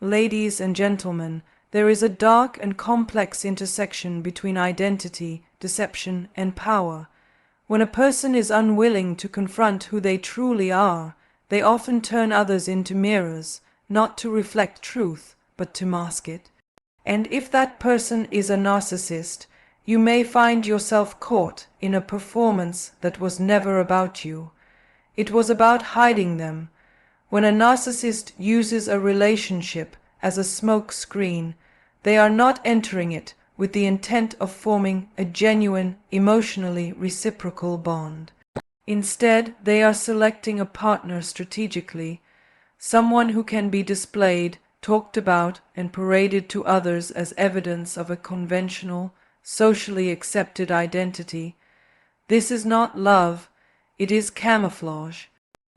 Ladies and gentlemen, there is a dark and complex intersection between identity, deception, and power. When a person is unwilling to confront who they truly are, they often turn others into mirrors, not to reflect truth, but to mask it. And if that person is a narcissist, you may find yourself caught in a performance that was never about you. It was about hiding them. When a narcissist uses a relationship as a smoke screen, they are not entering it with the intent of forming a genuine, emotionally reciprocal bond. Instead, they are selecting a partner strategically, someone who can be displayed, talked about, and paraded to others as evidence of a conventional, socially accepted identity. This is not love, it is camouflage.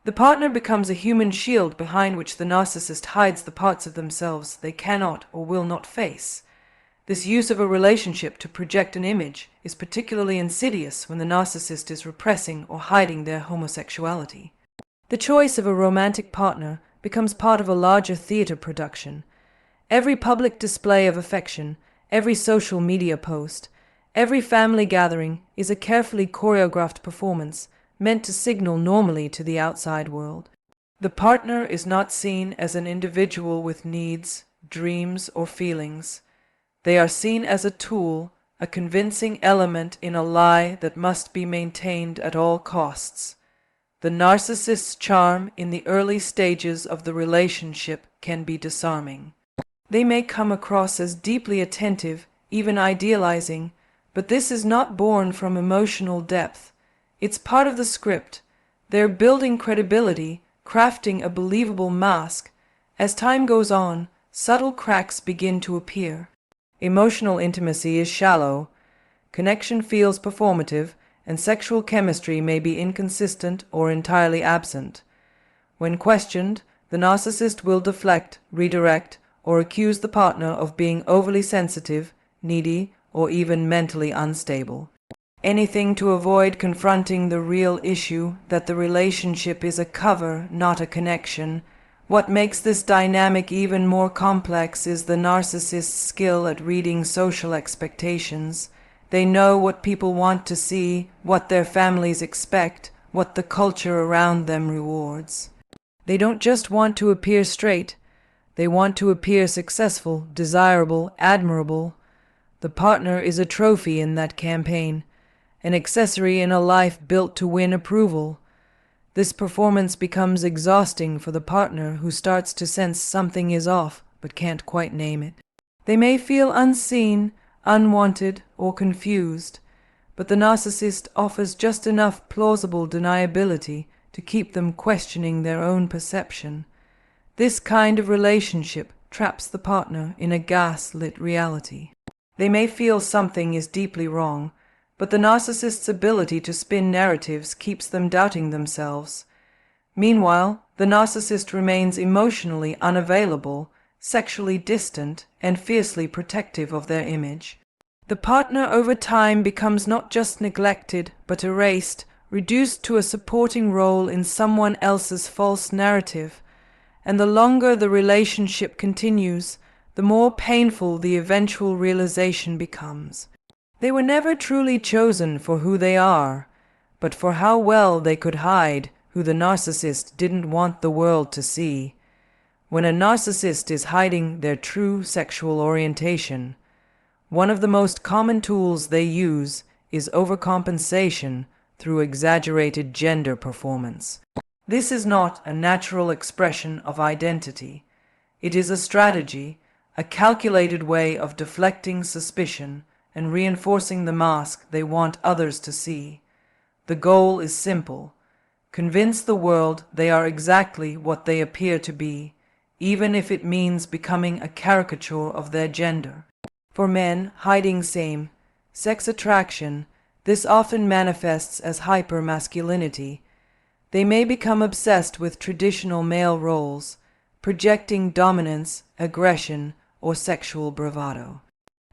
The partner becomes a human shield behind which the narcissist hides the parts of themselves they cannot or will not face. This use of a relationship to project an image is particularly insidious when the narcissist is repressing or hiding their homosexuality. The choice of a romantic partner becomes part of a larger theater production. Every public display of affection, every social media post, every family gathering is a carefully choreographed performance meant to signal normally to the outside world. The partner is not seen as an individual with needs, dreams, or feelings. They are seen as a tool, a convincing element in a lie that must be maintained at all costs. The narcissist's charm in the early stages of the relationship can be disarming. They may come across as deeply attentive, even idealizing, but this is not born from emotional depth. It's part of the script. They're building credibility, crafting a believable mask. As time goes on, subtle cracks begin to appear. Emotional intimacy is shallow, connection feels performative, and sexual chemistry may be inconsistent or entirely absent. When questioned, the narcissist will deflect, redirect, or accuse the partner of being overly sensitive, needy, or even mentally unstable. Anything to avoid confronting the real issue that the relationship is a cover, not a connection. What makes this dynamic even more complex is the narcissist's skill at reading social expectations. They know what people want to see, what their families expect, what the culture around them rewards. They don't just want to appear straight, they want to appear successful, desirable, admirable. The partner is a trophy in that campaign, an accessory in a life built to win approval. This performance becomes exhausting for the partner who starts to sense something is off but can't quite name it. They may feel unseen, unwanted, or confused, but the narcissist offers just enough plausible deniability to keep them questioning their own perception. This kind of relationship traps the partner in a gas-lit reality. They may feel something is deeply wrong, but the narcissist's ability to spin narratives keeps them doubting themselves. Meanwhile, the narcissist remains emotionally unavailable, sexually distant, and fiercely protective of their image. The partner over time becomes not just neglected, but erased, reduced to a supporting role in someone else's false narrative. And the longer the relationship continues, the more painful the eventual realization becomes. They were never truly chosen for who they are, but for how well they could hide who the narcissist didn't want the world to see. When a narcissist is hiding their true sexual orientation, one of the most common tools they use is overcompensation through exaggerated gender performance. This is not a natural expression of identity. It is a strategy, a calculated way of deflecting suspicion and reinforcing the mask they want others to see. The goal is simple: convince the world they are exactly what they appear to be, even if it means becoming a caricature of their gender. For men hiding same-sex attraction, this often manifests as hyper-masculinity. They may become obsessed with traditional male roles, projecting dominance, aggression, or sexual bravado.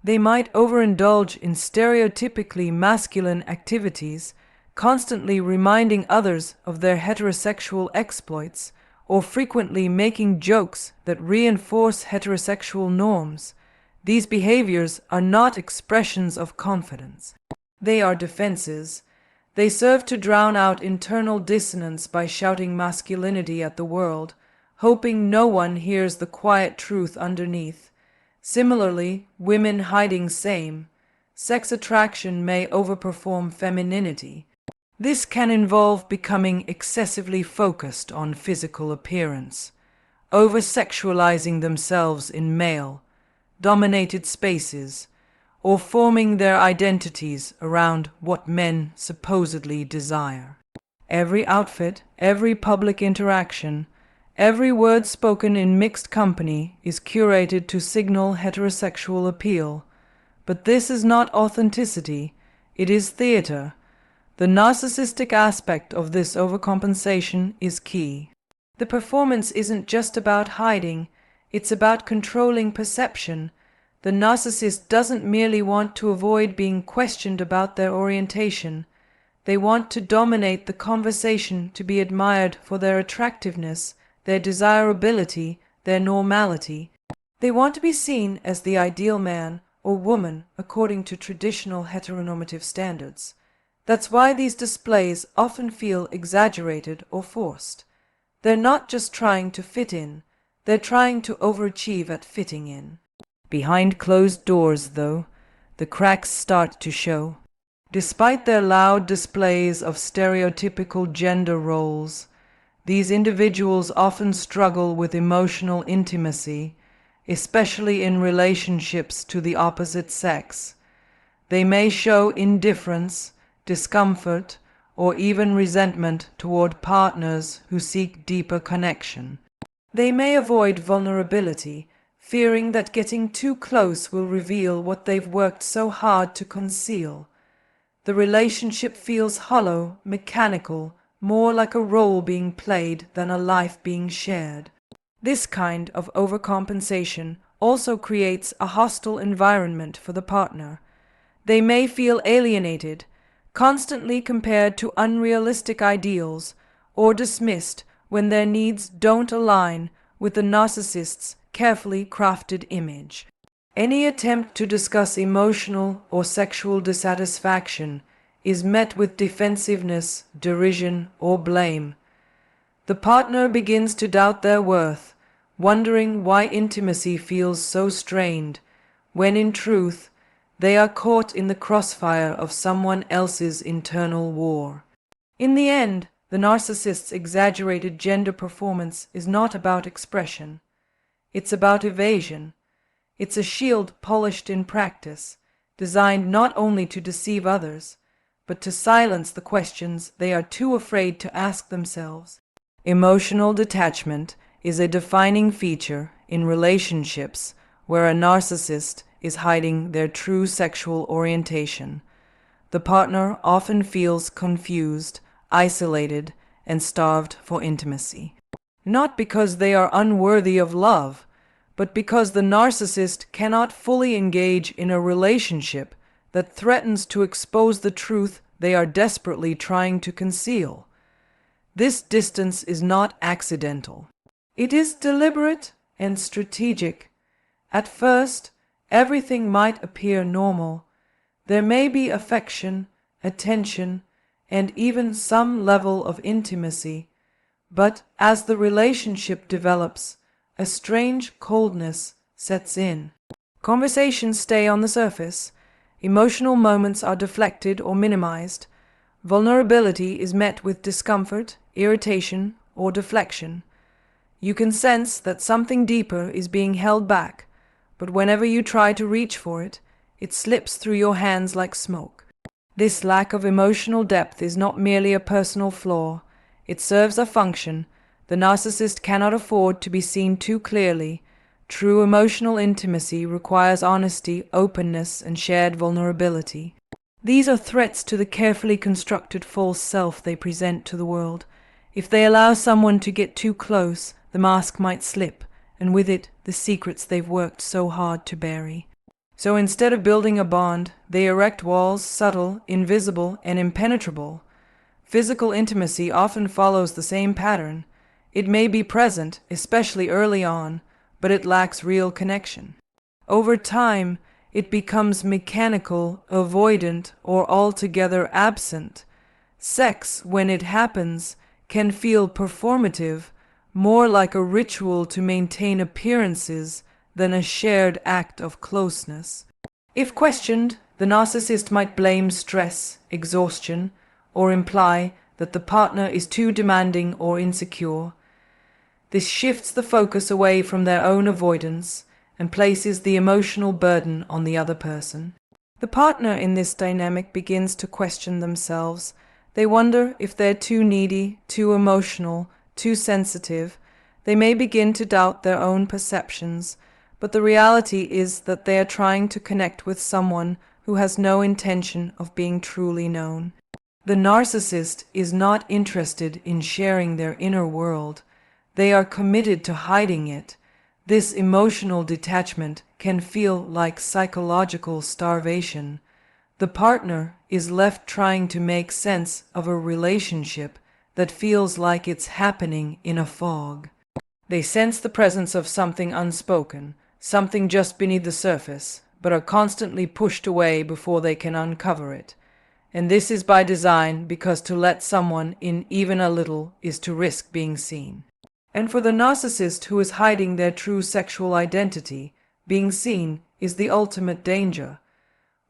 They might overindulge in stereotypically masculine activities, constantly reminding others of their heterosexual exploits, or frequently making jokes that reinforce heterosexual norms. These behaviors are not expressions of confidence. They are defenses. They serve to drown out internal dissonance by shouting masculinity at the world, hoping no one hears the quiet truth underneath. Similarly, women hiding same. Sex attraction may overperform femininity. This can involve becoming excessively focused on physical appearance, over-sexualizing themselves in male-dominated spaces, or forming their identities around what men supposedly desire. Every outfit, every public interaction, every word spoken in mixed company is curated to signal heterosexual appeal. But this is not authenticity, it is theater. The narcissistic aspect of this overcompensation is key. The performance isn't just about hiding, it's about controlling perception. The narcissist doesn't merely want to avoid being questioned about their orientation. They want to dominate the conversation, to be admired for their attractiveness, their desirability, their normality. They want to be seen as the ideal man or woman according to traditional heteronormative standards. That's why these displays often feel exaggerated or forced. They're not just trying to fit in, they're trying to overachieve at fitting in. Behind closed doors, though, the cracks start to show. Despite their loud displays of stereotypical gender roles, these individuals often struggle with emotional intimacy, especially in relationships to the opposite sex. They may show indifference, discomfort, or even resentment toward partners who seek deeper connection. They may avoid vulnerability, fearing that getting too close will reveal what they've worked so hard to conceal. The relationship feels hollow, mechanical, more like a role being played than a life being shared. This kind of overcompensation also creates a hostile environment for the partner. They may feel alienated, constantly compared to unrealistic ideals, or dismissed when their needs don't align with the narcissist's carefully crafted image. Any attempt to discuss emotional or sexual dissatisfaction is met with defensiveness, derision, or blame. The partner begins to doubt their worth, wondering why intimacy feels so strained, when in truth, they are caught in the crossfire of someone else's internal war. In the end, the narcissist's exaggerated gender performance is not about expression. It's about evasion. It's a shield polished in practice, designed not only to deceive others, but to silence the questions they are too afraid to ask themselves. Emotional detachment is a defining feature in relationships where a narcissist is hiding their true sexual orientation. The partner often feels confused, isolated, and starved for intimacy. Not because they are unworthy of love, but because the narcissist cannot fully engage in a relationship that threatens to expose the truth they are desperately trying to conceal. This distance is not accidental. It is deliberate and strategic. At first, everything might appear normal. There may be affection, attention, and even some level of intimacy, but as the relationship develops, a strange coldness sets in. Conversations stay on the surface. Emotional moments are deflected or minimized. Vulnerability is met with discomfort, irritation, or deflection. You can sense that something deeper is being held back, but whenever you try to reach for it, it slips through your hands like smoke. This lack of emotional depth is not merely a personal flaw. It serves a function. The narcissist cannot afford to be seen too clearly. True emotional intimacy requires honesty, openness, and shared vulnerability. These are threats to the carefully constructed false self they present to the world. If they allow someone to get too close, the mask might slip, and with it, the secrets they've worked so hard to bury. So instead of building a bond, they erect walls, subtle, invisible, and impenetrable. Physical intimacy often follows the same pattern. It may be present, especially early on, but it lacks real connection. Over time, it becomes mechanical, avoidant, or altogether absent. Sex, when it happens, can feel performative, more like a ritual to maintain appearances than a shared act of closeness. If questioned, the narcissist might blame stress, exhaustion, or imply that the partner is too demanding or insecure. This shifts the focus away from their own avoidance and places the emotional burden on the other person. The partner in this dynamic begins to question themselves. They wonder if they're too needy, too emotional, too sensitive. They may begin to doubt their own perceptions, but the reality is that they are trying to connect with someone who has no intention of being truly known. The narcissist is not interested in sharing their inner world. They are committed to hiding it. This emotional detachment can feel like psychological starvation. The partner is left trying to make sense of a relationship that feels like it's happening in a fog. They sense the presence of something unspoken, something just beneath the surface, but are constantly pushed away before they can uncover it. And this is by design, because to let someone in even a little is to risk being seen. And for the narcissist who is hiding their true sexual identity, being seen is the ultimate danger.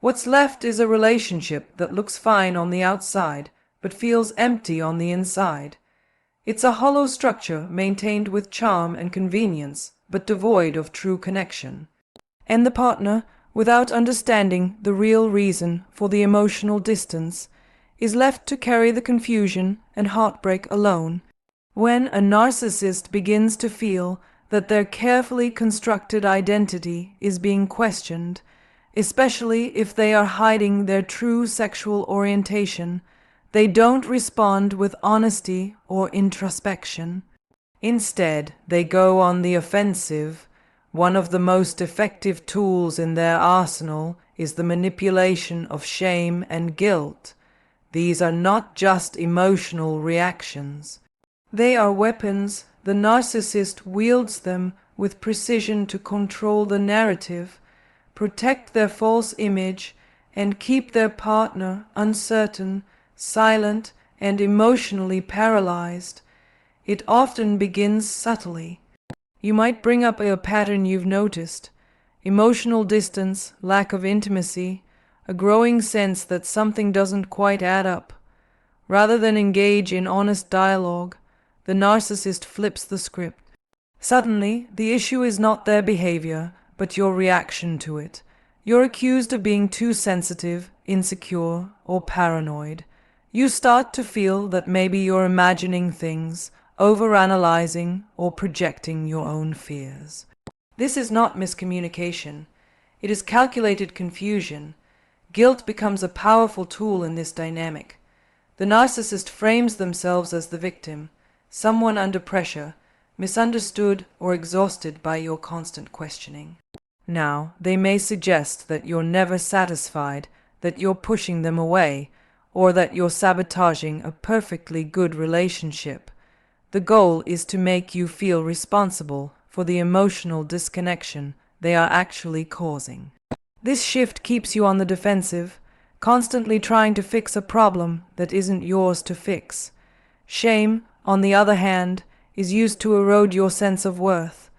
What's left is a relationship that looks fine on the outside, but feels empty on the inside. It's a hollow structure maintained with charm and convenience, but devoid of true connection. And the partner, without understanding the real reason for the emotional distance, is left to carry the confusion and heartbreak alone. When a narcissist begins to feel that their carefully constructed identity is being questioned, especially if they are hiding their true sexual orientation, they don't respond with honesty or introspection. Instead, they go on the offensive. One of the most effective tools in their arsenal is the manipulation of shame and guilt. These are not just emotional reactions. They are weapons. The narcissist wields them with precision to control the narrative, protect their false image, and keep their partner uncertain, silent, and emotionally paralyzed. It often begins subtly. You might bring up a pattern you've noticed: emotional distance, lack of intimacy, a growing sense that something doesn't quite add up. Rather than engage in honest dialogue, the narcissist flips the script. Suddenly, the issue is not their behavior, but your reaction to it. You're accused of being too sensitive, insecure, or paranoid. You start to feel that maybe you're imagining things, overanalyzing, or projecting your own fears. This is not miscommunication. It is calculated confusion. Guilt becomes a powerful tool in this dynamic. The narcissist frames themselves as the victim, someone under pressure, misunderstood or exhausted by your constant questioning. Now, they may suggest that you're never satisfied, that you're pushing them away, or that you're sabotaging a perfectly good relationship. The goal is to make you feel responsible for the emotional disconnection they are actually causing. This shift keeps you on the defensive, constantly trying to fix a problem that isn't yours to fix. Shame, on the other hand, is used to erode your sense of worth.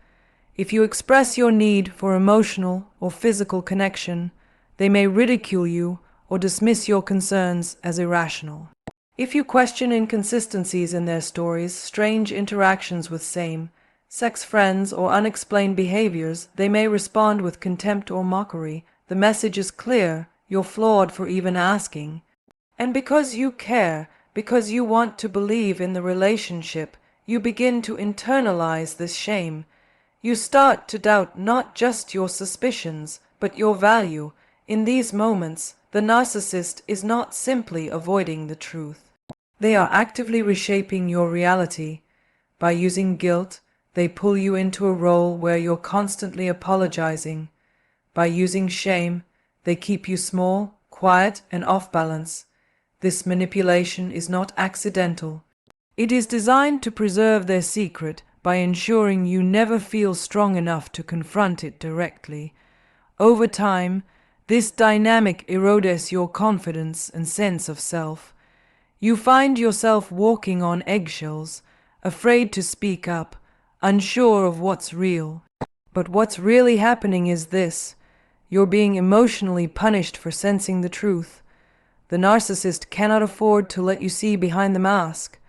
If you express your need for emotional or physical connection, they may ridicule you or dismiss your concerns as irrational. If you question inconsistencies in their stories, strange interactions with same-sex friends, or unexplained behaviors, they may respond with contempt or mockery. The message is clear: you're flawed for even asking. And because you care, because you want to believe in the relationship, you begin to internalize this shame. You start to doubt not just your suspicions, but your value. In these moments, the narcissist is not simply avoiding the truth. They are actively reshaping your reality. By using guilt, they pull you into a role where you're constantly apologizing. By using shame, they keep you small, quiet, and off balance. This manipulation is not accidental. It is designed to preserve their secret by ensuring you never feel strong enough to confront it directly. Over time, this dynamic erodes your confidence and sense of self. You find yourself walking on eggshells, afraid to speak up, unsure of what's real. But what's really happening is this: you're being emotionally punished for sensing the truth. The narcissist cannot afford to let you see behind the mask,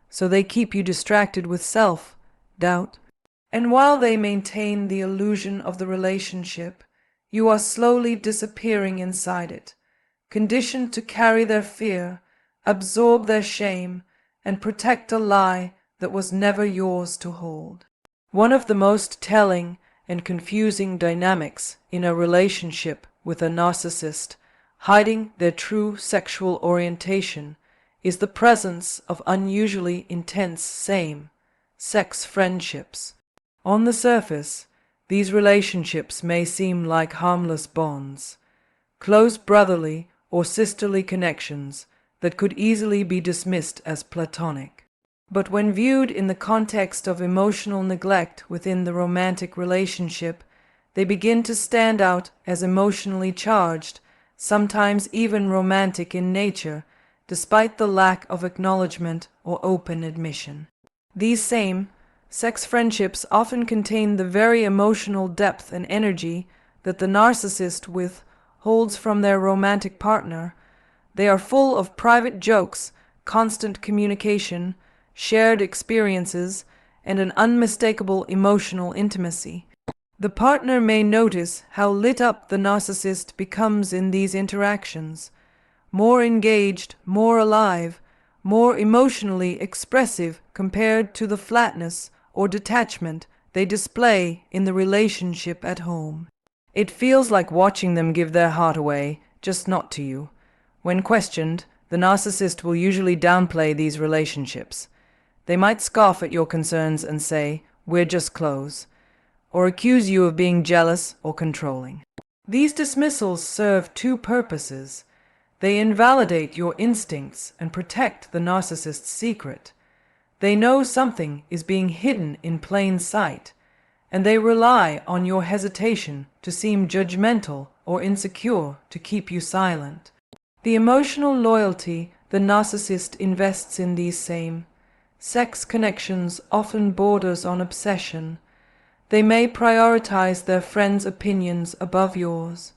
so they keep you distracted with self-doubt. And while they maintain the illusion of the relationship, you are slowly disappearing inside it, conditioned to carry their fear, absorb their shame, and protect a lie that was never yours to hold. One of the most telling and confusing dynamics in a relationship with a narcissist, hiding their true sexual orientation, is the presence of unusually intense same-sex friendships. On the surface, these relationships may seem like harmless bonds, close brotherly or sisterly connections that could easily be dismissed as platonic. But when viewed in the context of emotional neglect within the romantic relationship, they begin to stand out as emotionally charged, sometimes even romantic in nature, despite the lack of acknowledgement or open admission. These same-sex friendships often contain the very emotional depth and energy that the narcissist withholds from their romantic partner. They are full of private jokes, constant communication, shared experiences, and an unmistakable emotional intimacy. The partner may notice how lit up the narcissist becomes in these interactions, more engaged, more alive, more emotionally expressive compared to the flatness or detachment they display in the relationship at home. It feels like watching them give their heart away, just not to you. When questioned, the narcissist will usually downplay these relationships. They might scoff at your concerns and say, "We're just close," or accuse you of being jealous or controlling. These dismissals serve two purposes. They invalidate your instincts and protect the narcissist's secret. They know something is being hidden in plain sight, and they rely on your hesitation to seem judgmental or insecure to keep you silent. The emotional loyalty the narcissist invests in these same-sex connections often borders on obsession. They may prioritize their friends' opinions above yours,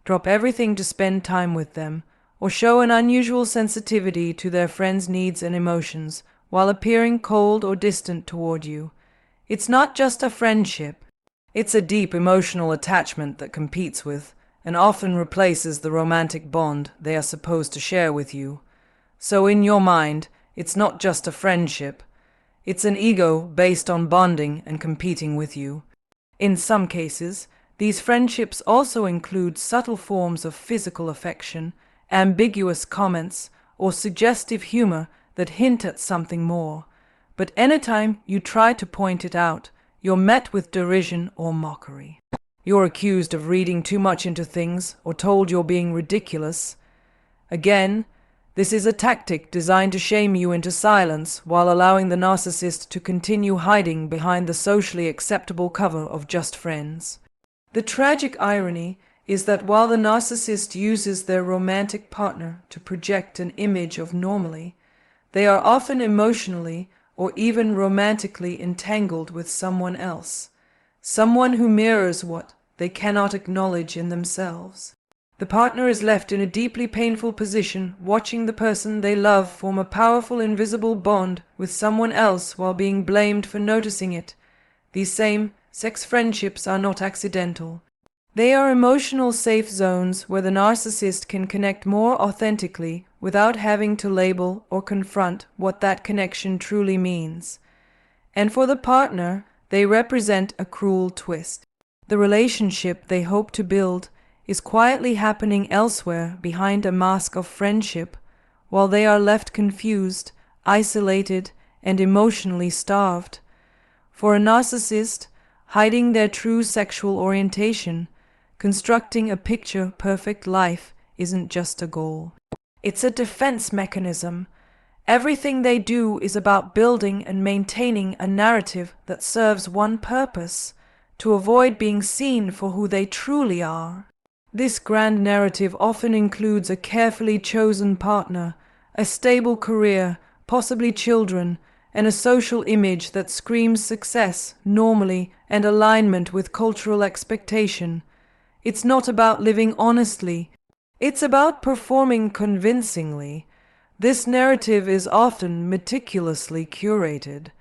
drop everything to spend time with them, or show an unusual sensitivity to their friends' needs and emotions while appearing cold or distant toward you. It's not just a friendship. It's a deep emotional attachment that competes with and often replaces the romantic bond they are supposed to share with you. So in your mind, it's not just a friendship. It's an ego based on bonding and competing with you. In some cases, these friendships also include subtle forms of physical affection, ambiguous comments, or suggestive humor that hint at something more. But anytime you try to point it out, you're met with derision or mockery. You're accused of reading too much into things or told you're being ridiculous. Again, this is a tactic designed to shame you into silence while allowing the narcissist to continue hiding behind the socially acceptable cover of just friends. The tragic irony is that while the narcissist uses their romantic partner to project an image of normally, they are often emotionally or even romantically entangled with someone else, someone who mirrors what they cannot acknowledge in themselves. The partner is left in a deeply painful position, watching the person they love form a powerful invisible bond with someone else while being blamed for noticing it. These same-sex friendships are not accidental. They are emotional safe zones where the narcissist can connect more authentically without having to label or confront what that connection truly means. And for the partner, they represent a cruel twist. The relationship they hope to build is quietly happening elsewhere behind a mask of friendship, while they are left confused, isolated, and emotionally starved. For a narcissist, hiding their true sexual orientation, constructing a picture-perfect life isn't just a goal. It's a defense mechanism. Everything they do is about building and maintaining a narrative that serves one purpose: to avoid being seen for who they truly are. This grand narrative often includes a carefully chosen partner, a stable career, possibly children, and a social image that screams success, normally, and alignment with cultural expectation. It's not about living honestly. It's about performing convincingly. This narrative is often meticulously curated.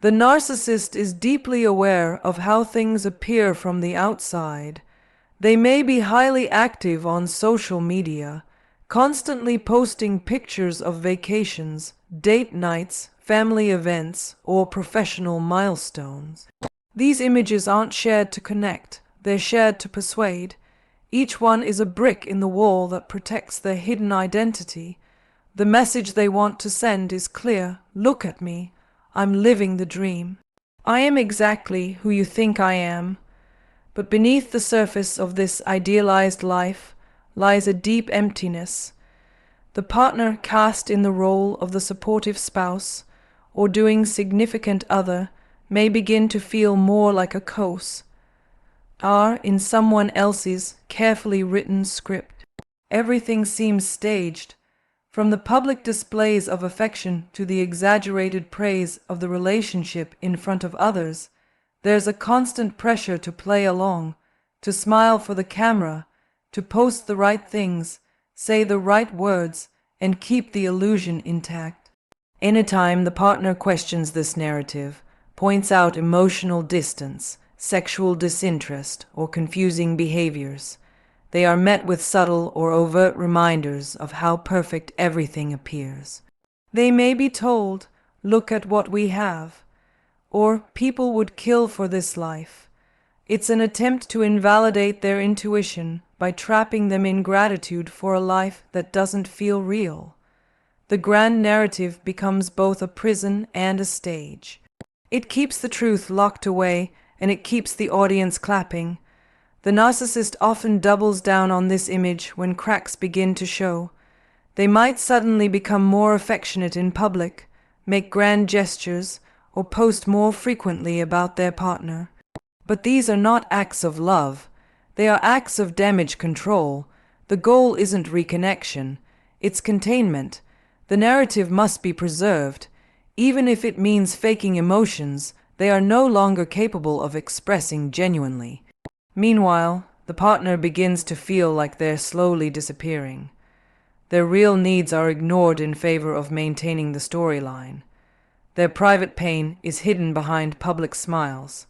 The narcissist is deeply aware of how things appear from the outside. They may be highly active on social media, constantly posting pictures of vacations, date nights, family events, or professional milestones. These images aren't shared to connect, they're shared to persuade. Each one is a brick in the wall that protects their hidden identity. The message they want to send is clear: look at me, I'm living the dream. I am exactly who you think I am. But beneath the surface of this idealized life lies a deep emptiness. The partner cast in the role of the supportive spouse or doing significant other may begin to feel more like a co-star in someone else's carefully written script. Everything seems staged, from the public displays of affection to the exaggerated praise of the relationship in front of others. There's a constant pressure to play along, to smile for the camera, to post the right things, say the right words, and keep the illusion intact. Anytime the partner questions this narrative, points out emotional distance, sexual disinterest, or confusing behaviors, they are met with subtle or overt reminders of how perfect everything appears. They may be told, "Look at what we have," or "people would kill for this life." It's an attempt to invalidate their intuition by trapping them in gratitude for a life that doesn't feel real. The grand narrative becomes both a prison and a stage. It keeps the truth locked away, and it keeps the audience clapping. The narcissist often doubles down on this image when cracks begin to show. They might suddenly become more affectionate in public, make grand gestures, or post more frequently about their partner. But these are not acts of love. They are acts of damage control. The goal isn't reconnection, it's containment. The narrative must be preserved. Even if it means faking emotions, they are no longer capable of expressing genuinely. Meanwhile, the partner begins to feel like they're slowly disappearing. Their real needs are ignored in favor of maintaining the storyline. Their private pain is hidden behind public smiles.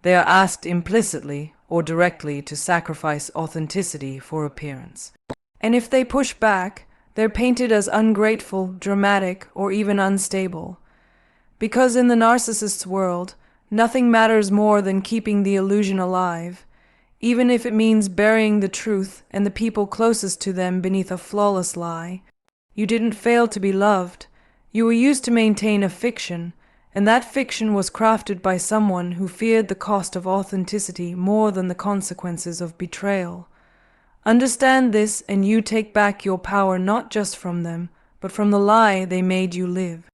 They are asked implicitly or directly to sacrifice authenticity for appearance. And if they push back, they're painted as ungrateful, dramatic, or even unstable. Because in the narcissist's world, nothing matters more than keeping the illusion alive, even if it means burying the truth and the people closest to them beneath a flawless lie. You didn't fail to be loved. You were used to maintain a fiction, and that fiction was crafted by someone who feared the cost of authenticity more than the consequences of betrayal. Understand this, and you take back your power not just from them, but from the lie they made you live.